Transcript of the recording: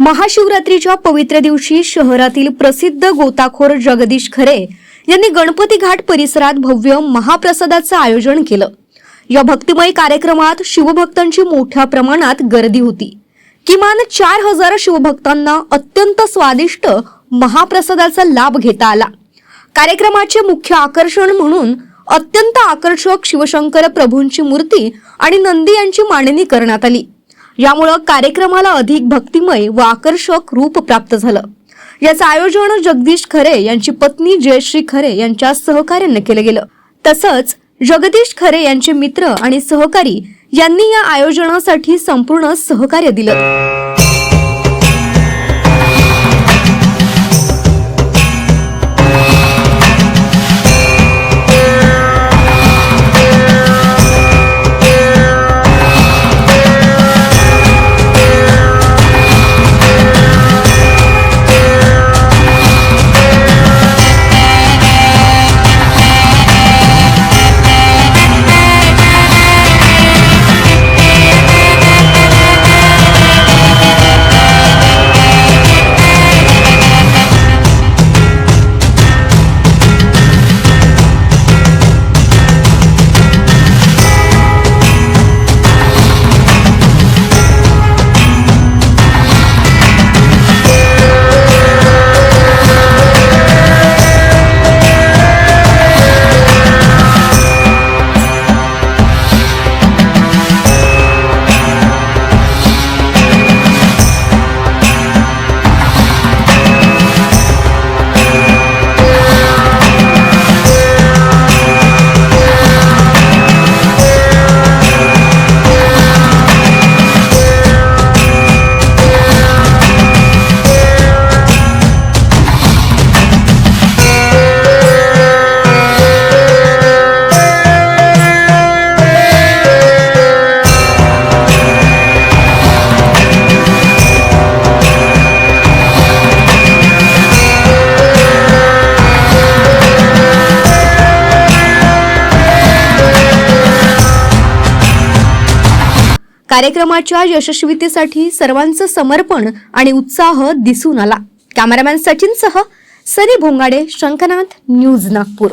महाशिवरात्रीच्या पवित्र दिवशी शहरातील प्रसिद्ध गोताखोर जगदीश खरे यांनी गणपती घाट परिसरात भव्य महाप्रसादाचं आयोजन केलं। या भक्तिमय कार्यक्रमात शिवभक्तांची मोठ्या प्रमाणात गर्दी होती। किमान 4000 शिवभक्तांना अत्यंत स्वादिष्ट महाप्रसादाचा लाभ घेता आला। कार्यक्रमाचे मुख्य आकर्षण म्हणून अत्यंत आकर्षक शिवशंकर प्रभूंची मूर्ती आणि नंदी यांची मांडणी करण्यात आली। यामुळे कार्यक्रमाला अधिक भक्तिमय व आकर्षक रूप प्राप्त झालं। याचं आयोजन जगदीश खरे यांची पत्नी जयश्री खरे यांच्या सहकार्याने केलं गेलं। तसंच जगदीश खरे यांचे मित्र आणि सहकारी यांनी या आयोजनासाठी संपूर्ण सहकार्य दिलं। कार्यक्रमाच्या यशस्वीतेसाठी सर्वांचं समर्पण आणि उत्साह दिसून आला। कॅमेरामॅन सचिन सह सनी भोंगाडे, शंखनाथ, न्यूज नागपूर।